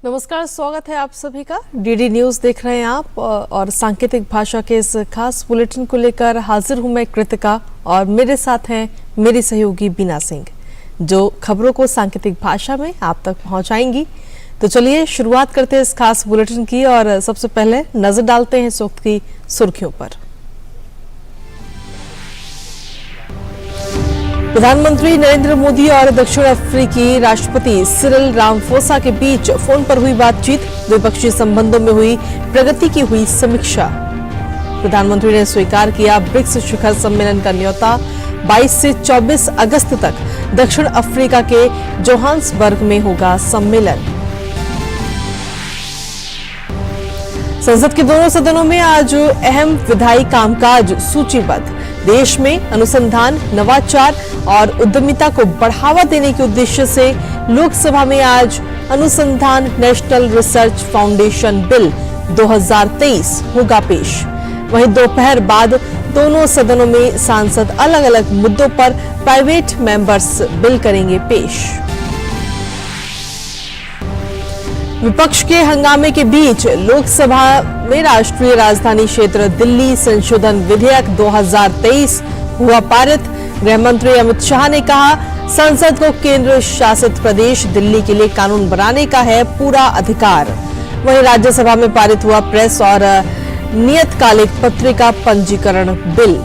नमस्कार, स्वागत है आप सभी का। डीडी न्यूज देख रहे हैं आप और सांकेतिक भाषा के इस खास बुलेटिन को लेकर हाजिर हूं मैं कृतिका और मेरे साथ हैं मेरी सहयोगी बीना सिंह, जो खबरों को सांकेतिक भाषा में आप तक पहुंचाएंगी। तो चलिए शुरुआत करते हैं इस खास बुलेटिन की और सबसे पहले नजर डालते हैं इस वक्त की सुर्खियों पर। प्रधानमंत्री नरेंद्र मोदी और दक्षिण अफ्रीकी राष्ट्रपति सिरिल रामाफोसा के बीच फोन पर हुई बातचीत, द्विपक्षीय संबंधों में हुई प्रगति की हुई समीक्षा। प्रधानमंत्री ने स्वीकार किया ब्रिक्स शिखर सम्मेलन का न्योता, 22 से 24 अगस्त तक दक्षिण अफ्रीका के जोहान्सबर्ग में होगा सम्मेलन। संसद के दोनों सदनों में आज अहम विधायी कामकाज सूचीबद्ध। देश में अनुसंधान, नवाचार और उद्यमिता को बढ़ावा देने के उद्देश्य से लोकसभा में आज अनुसंधान नेशनल रिसर्च फाउंडेशन बिल 2023 होगा पेश। वहीं दोपहर बाद दोनों सदनों में सांसद अलग अलग मुद्दों पर प्राइवेट मेंबर्स बिल करेंगे पेश। विपक्ष के हंगामे के बीच लोकसभा में राष्ट्रीय राजधानी क्षेत्र दिल्ली संशोधन विधेयक 2023 हुआ पारित। गृह मंत्री अमित शाह ने कहा, संसद को केंद्र शासित प्रदेश दिल्ली के लिए कानून बनाने का है पूरा अधिकार। वहीं राज्यसभा में पारित हुआ प्रेस और नियतकालिक पत्रिका पंजीकरण बिल।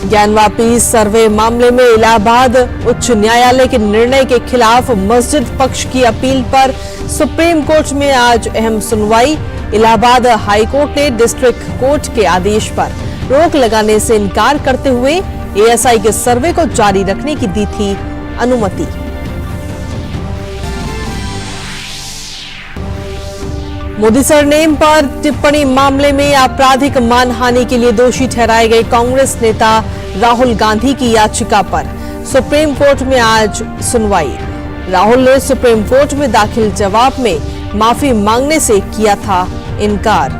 ज्ञानवापी सर्वे मामले में इलाहाबाद उच्च न्यायालय के निर्णय के खिलाफ मस्जिद पक्ष की अपील पर सुप्रीम कोर्ट में आज अहम सुनवाई। इलाहाबाद हाई कोर्ट ने डिस्ट्रिक्ट कोर्ट के आदेश पर रोक लगाने से इनकार करते हुए एएसआई के सर्वे को जारी रखने की दी थी अनुमति। मोदी सरनेम पर टिप्पणी मामले में आपराधिक मानहानि के लिए दोषी ठहराए गए कांग्रेस नेता राहुल गांधी की याचिका पर सुप्रीम कोर्ट में आज सुनवाई। राहुल ने सुप्रीम कोर्ट में दाखिल जवाब में माफी मांगने से किया था इनकार।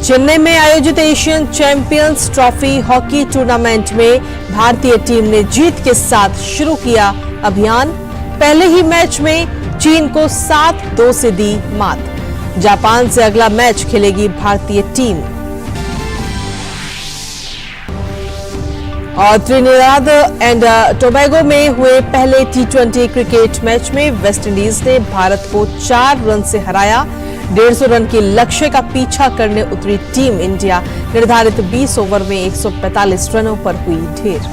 चेन्नई में आयोजित Asian champions trophy hockey tournament में भारतीय टीम ने जीत के साथ शुरू किया अभियान। पहले ही मैच में चीन को 7-2 से दी मात। जापान से अगला मैच खेलेगी भारतीय टीम। और त्रिनिदाद एंड टोबैगो में हुए पहले टी20 क्रिकेट मैच में वेस्टइंडीज ने भारत को 4 रन से हराया। 150 रन के लक्ष्य का पीछा करने उतरी टीम इंडिया निर्धारित 20 ओवर में 145 रनों पर हुई ढेर।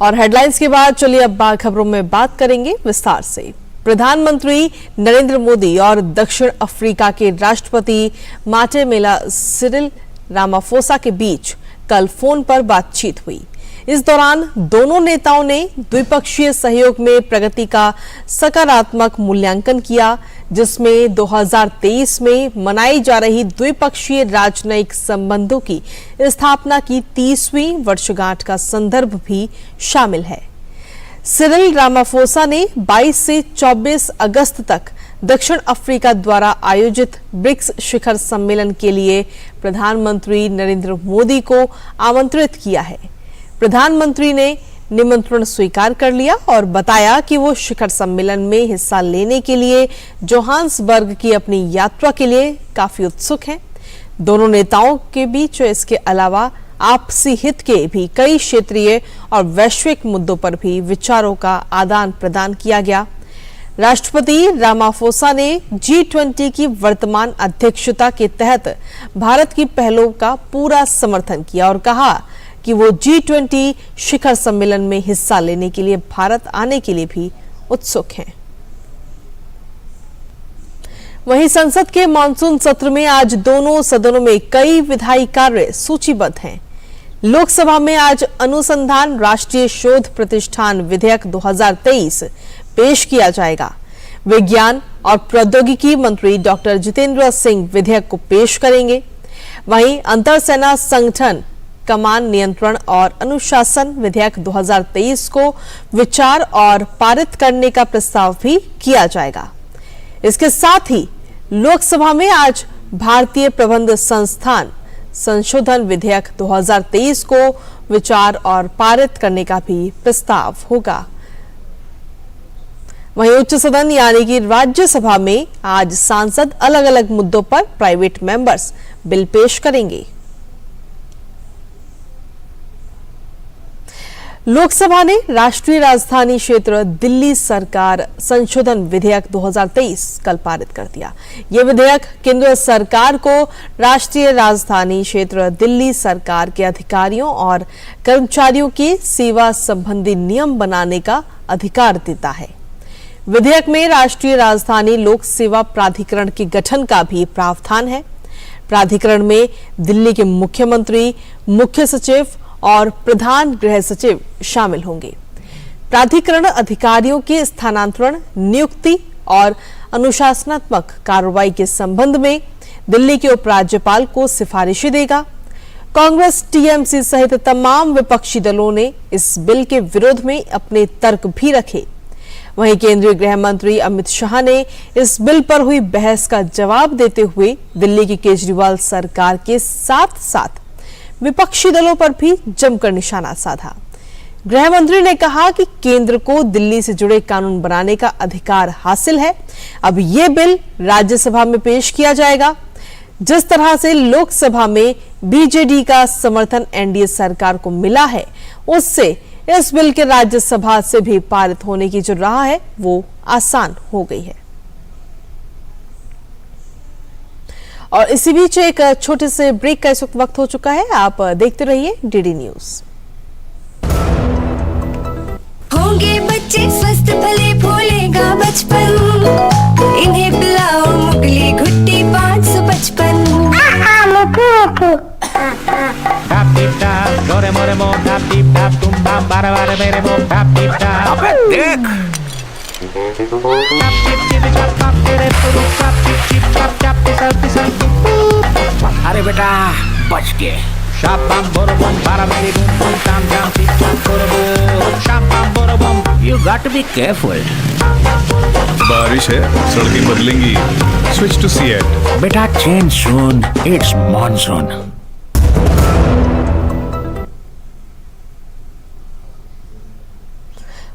और हेडलाइंस के बाद चलिए अब खबरों में बात करेंगे विस्तार से। प्रधानमंत्री नरेंद्र मोदी और दक्षिण अफ्रीका के राष्ट्रपति माटेमेला सिरिल रामाफोसा के बीच कल फोन पर बातचीत हुई। इस दौरान दोनों नेताओं ने द्विपक्षीय सहयोग में प्रगति का सकारात्मक मूल्यांकन किया, जिसमें 2023 में मनाई जा रही द्विपक्षीय राजनयिक संबंधों की स्थापना की 30वीं वर्षगांठ का संदर्भ भी शामिल है। सिरिल रामाफोसा ने 22 से 24 अगस्त तक दक्षिण अफ्रीका द्वारा आयोजित ब्रिक्स शिखर सम्मेलन के लिए प्रधानमंत्री नरेंद्र मोदी को आमंत्रित किया है। प्रधानमंत्री ने निमंत्रण स्वीकार कर लिया और बताया कि वो शिखर सम्मेलन में हिस्सा लेने के लिए जोहान्सबर्ग की अपनी यात्रा के लिए काफी उत्सुक हैं। दोनों नेताओं के बीच इसके अलावा आपसी हित के भी कई क्षेत्रीय और वैश्विक मुद्दों पर भी विचारों का आदान प्रदान किया गया। राष्ट्रपति रामाफोसा ने G20 की वर्तमान अध्यक्षता के तहत भारत की पहलों का पूरा समर्थन किया और कहा कि वो G20 शिखर सम्मेलन में हिस्सा लेने के लिए भारत आने के लिए भी उत्सुक हैं। वहीं संसद के मानसून सत्र में आज दोनों सदनों में कई विधायी कार्य सूचीबद्ध हैं। लोकसभा में आज अनुसंधान राष्ट्रीय शोध प्रतिष्ठान विधेयक 2023 पेश किया जाएगा। विज्ञान और प्रौद्योगिकी मंत्री डॉक्टर जितेंद्र सिंह विधेयक को पेश करेंगे। वहीं अंतर सेना संगठन कमान नियंत्रण और अनुशासन विधेयक 2023 को विचार और पारित करने का प्रस्ताव भी किया जाएगा। इसके साथ ही लोकसभा में आज भारतीय प्रबंध संस्थान संशोधन विधेयक 2023 को विचार और पारित करने का भी प्रस्ताव होगा। वहीं उच्च सदन यानी कि राज्यसभा में आज सांसद अलग अलग मुद्दों पर प्राइवेट मेंबर्स बिल पेश करेंगे। लोकसभा ने राष्ट्रीय राजधानी क्षेत्र दिल्ली सरकार संशोधन विधेयक 2023 कल पारित कर दिया। यह विधेयक केंद्र सरकार को राष्ट्रीय राजधानी क्षेत्र दिल्ली सरकार के अधिकारियों और कर्मचारियों के सेवा संबंधी नियम बनाने का अधिकार देता है। विधेयक में राष्ट्रीय राजधानी लोक सेवा प्राधिकरण के गठन का भी प्रावधान है। प्राधिकरण में दिल्ली के मुख्यमंत्री, मुख्य सचिव और प्रधान गृह सचिव शामिल होंगे। प्राधिकरण अधिकारियों के स्थानांतरण, नियुक्ति और अनुशासनात्मक कार्रवाई के संबंध में दिल्ली के उपराज्यपाल को सिफारिशें देगा। कांग्रेस, टीएमसी सहित तमाम विपक्षी दलों ने इस बिल के विरोध में अपने तर्क भी रखे। वहीं केंद्रीय गृह मंत्री अमित शाह ने इस बिल पर हुई बहस का जवाब देते हुए दिल्ली की केजरीवाल सरकार के साथ साथ विपक्षी दलों पर भी जमकर निशाना साधा। गृह मंत्री ने कहा कि केंद्र को दिल्ली से जुड़े कानून बनाने का अधिकार हासिल है। अब ये बिल राज्यसभा में पेश किया जाएगा। जिस तरह से लोकसभा में बीजेडी का समर्थन एनडीए सरकार को मिला है, उससे इस बिल के राज्यसभा से भी पारित होने की जो राह है वो आसान हो गई है। और इसी बीच एक छोटे से ब्रेक का इस वक्त हो चुका है। आप देखते रहिए डीडी न्यूज। होंगे बच्चे स्वस्थ भले भूलेगा बचपन, इन्हें पिलाओ मुगली घुट्टी 555। अरे बेटा बच के शाबाम बोरबम बारामेरी बूम बूम ताम जाम टिप टॉप बोरबम शाबाम बोरबम you got to be careful. बारिश है, सड़कें बदलेंगी। Switch to CEAT. Better change soon, it's monsoon.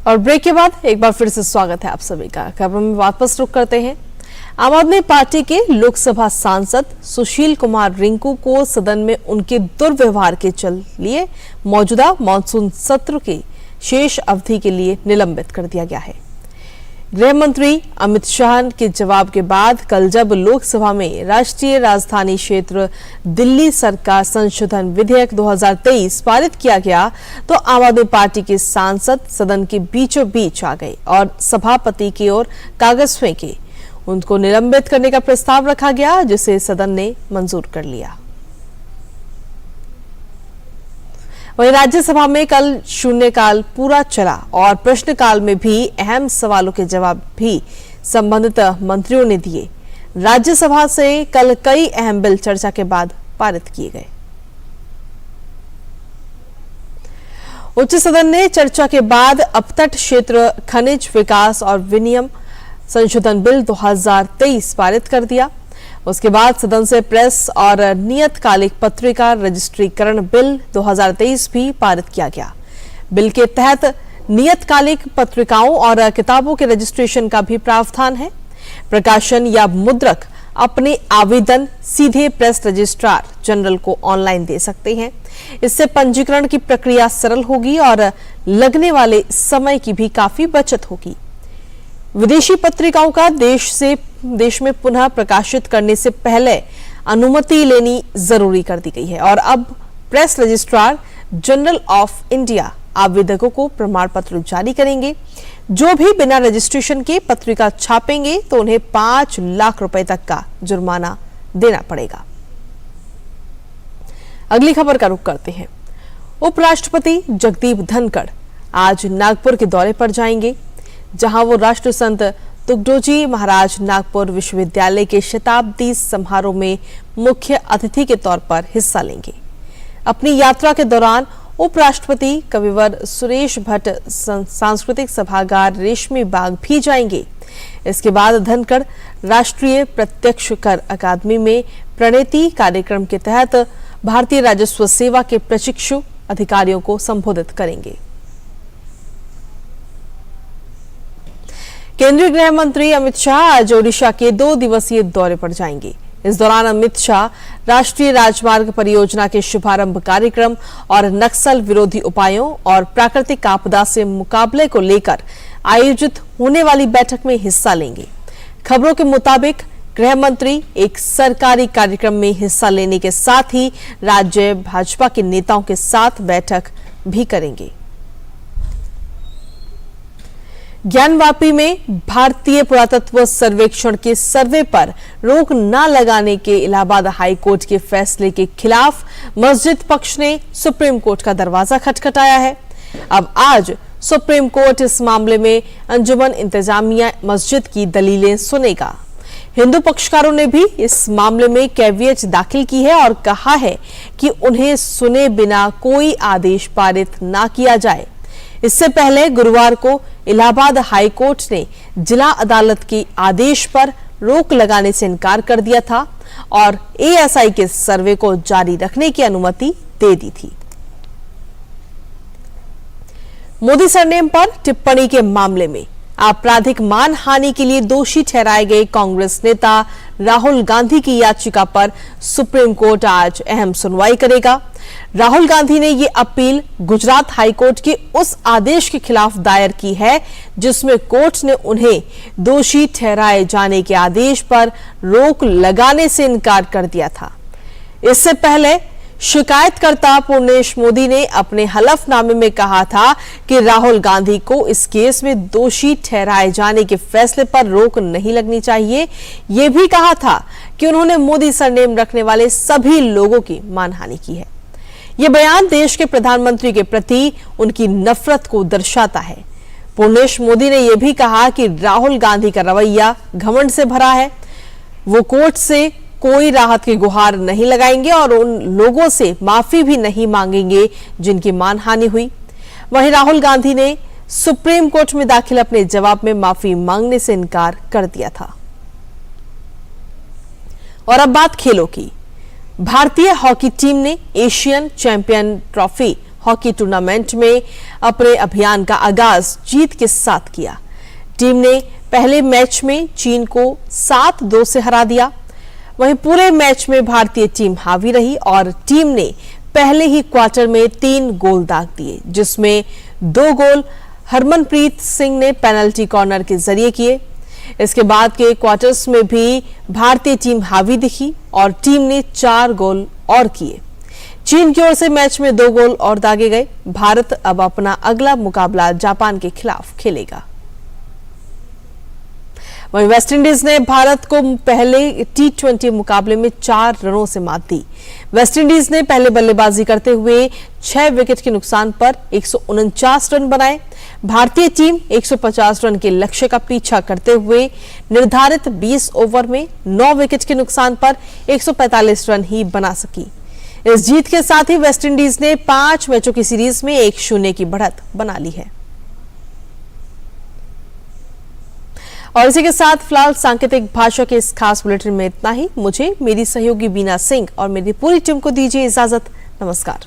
और ब्रेक के बाद एक बार फिर से स्वागत है आप सभी का। खबरों में वापस रुख करते हैं। आम आदमी पार्टी के लोकसभा सांसद सुशील कुमार रिंकू को सदन में उनके दुर्व्यवहार के चलिए मौजूदा मॉनसून सत्र की शेष अवधि के लिए निलंबित कर दिया गया है। गृह मंत्री अमित शाह के जवाब के बाद कल जब लोकसभा में राष्ट्रीय राजधानी क्षेत्र दिल्ली सरकार संशोधन विधेयक 2023 पारित किया गया, तो आम आदमी पार्टी के सांसद सदन के बीचों बीच आ गए और सभापति की ओर कागज फेंके। उनको निलंबित करने का प्रस्ताव रखा गया, जिसे सदन ने मंजूर कर लिया। वहीं राज्यसभा में कल शून्यकाल पूरा चला और प्रश्नकाल में भी अहम सवालों के जवाब भी संबंधित मंत्रियों ने दिए। राज्यसभा से कल कई अहम बिल चर्चा के बाद पारित किए गए। उच्च सदन ने चर्चा के बाद अपतट क्षेत्र खनिज विकास और विनियम संशोधन बिल 2023 पारित कर दिया। उसके बाद सदन से प्रेस और नियतकालिक पत्रिका रजिस्ट्रीकरण बिल 2023 भी पारित किया गया। बिल के तहत नियतकालिक पत्रिकाओं और किताबों के रजिस्ट्रेशन का भी प्रावधान है। प्रकाशन या मुद्रक अपने आवेदन सीधे प्रेस रजिस्ट्रार जनरल को ऑनलाइन दे सकते हैं। इससे पंजीकरण की प्रक्रिया सरल होगी और लगने वाले समय की भी काफी बचत होगी। विदेशी पत्रिकाओं का देश में पुनः प्रकाशित करने से पहले अनुमति लेनी जरूरी कर दी गई है और अब press registrar general of India आवेदकों को प्रमाण पत्र जारी करेंगे। जो भी बिना रजिस्ट्रेशन के पत्रिका छापेंगे तो उन्हें 5 लाख रुपए तक का जुर्माना देना पड़ेगा। अगली खबर का रुख करते हैं। उपराष्ट्रपति जगदीप धनखड़ आज नागपुर के दौरे पर जाएंगे, जहां वो राष्ट्र संत तुकडोजी महाराज नागपुर विश्वविद्यालय के शताब्दी समारोह में मुख्य अतिथि के तौर पर हिस्सा लेंगे। अपनी यात्रा के दौरान उपराष्ट्रपति कविवर सुरेश भट्ट सांस्कृतिक सभागार रेशमी बाग भी जाएंगे। इसके बाद धनखड़ राष्ट्रीय प्रत्यक्ष कर अकादमी में प्रणेति कार्यक्रम के तहत भारतीय राजस्व सेवा के प्रशिक्षु अधिकारियों को संबोधित करेंगे। केंद्रीय गृह मंत्री अमित शाह आज ओडिशा के 2 दिवसीय दौरे पर जाएंगे। इस दौरान अमित शाह राष्ट्रीय राजमार्ग परियोजना के शुभारंभ कार्यक्रम और नक्सल विरोधी उपायों और प्राकृतिक आपदा से मुकाबले को लेकर आयोजित होने वाली बैठक में हिस्सा लेंगे। खबरों के मुताबिक गृह मंत्री एक सरकारी कार्यक्रम में हिस्सा लेने के साथ ही राज्य भाजपा के नेताओं के साथ बैठक भी करेंगे। ज्ञानवापी में भारतीय पुरातत्व सर्वेक्षण के सर्वे पर रोक न लगाने के इलाहाबाद हाई कोर्ट के फैसले के खिलाफ मस्जिद पक्ष ने सुप्रीम कोर्ट का दरवाजा खटखटाया है। अब आज सुप्रीम कोर्ट इस मामले में अंजुमन इंतजामिया मस्जिद की दलीलें सुनेगा। हिंदू पक्षकारों ने भी इस मामले में कैवियट दाखिल की है और कहा है कि उन्हें सुने बिना कोई आदेश पारित ना किया जाए। इससे पहले गुरुवार को इलाहाबाद हाई कोर्ट ने जिला अदालत के आदेश पर रोक लगाने से इनकार कर दिया था और एएसआई के सर्वे को जारी रखने की अनुमति दे दी थी। मोदी सरनेम पर टिप्पणी के मामले में आपराधिक मानहानि के लिए दोषी ठहराए गए कांग्रेस नेता राहुल गांधी की याचिका पर सुप्रीम कोर्ट आज अहम सुनवाई करेगा। राहुल गांधी ने ये अपील गुजरात हाई कोर्ट के उस आदेश के खिलाफ दायर की है जिसमें कोर्ट ने उन्हें दोषी ठहराए जाने के आदेश पर रोक लगाने से इनकार कर दिया था। इससे पहले शिकायतकर्ता पूर्णेश मोदी ने अपने हलफनामे में कहा था कि राहुल गांधी को इस केस में दोषी ठहराए जाने के फैसले पर रोक नहीं लगनी चाहिए। यह भी कहा था कि उन्होंने मोदी सरनेम रखने वाले सभी लोगों की मानहानि की है। यह बयान देश के प्रधानमंत्री के प्रति उनकी नफरत को दर्शाता है। पूर्णेश मोदी ने यह भी कहा कि राहुल गांधी का रवैया घमंड से भरा है। वो कोर्ट से कोई राहत की गुहार नहीं लगाएंगे और उन लोगों से माफी भी नहीं मांगेंगे जिनकी मानहानि हुई। वहीं राहुल गांधी ने सुप्रीम कोर्ट में दाखिल अपने जवाब में माफी मांगने से इनकार कर दिया था। और अब बात खेलों की। भारतीय हॉकी टीम ने Asian champion trophy hockey tournament में अपने अभियान का आगाज जीत के साथ किया। टीम ने पहले मैच में चीन को 7-2 से हरा दिया। वहीं पूरे मैच में भारतीय टीम हावी रही और टीम ने पहले ही क्वार्टर में 3 गोल दाग दिए, जिसमें 2 गोल हरमनप्रीत सिंह ने पेनल्टी कॉर्नर के जरिए किए। इसके बाद के क्वार्टर्स में भी भारतीय टीम हावी दिखी और टीम ने 4 गोल और किए। चीन की ओर से मैच में 2 गोल और दागे गए। भारत अब अपना अगला मुकाबला जापान के खिलाफ खेलेगा। वहीं वेस्टइंडीज ने भारत को पहले T20 मुकाबले में 4 रनों से मात दी। वेस्टइंडीज ने पहले बल्लेबाजी करते हुए 6 विकेट के नुकसान पर 149 रन बनाए। भारतीय टीम 150 रन के लक्ष्य का पीछा करते हुए निर्धारित 20 ओवर में 9 विकेट के नुकसान पर 145 रन ही बना सकी। इस जीत के साथ ही वेस्टइंडीज ने 5 मैचों की सीरीज में 1-0 की बढ़त बना ली है। और इसी के साथ फिलहाल सांकेतिक भाषा के इस खास बुलेटिन में इतना ही। मुझे मेरी सहयोगी बीना सिंह और मेरी पूरी टीम को दीजिए इजाजत। नमस्कार।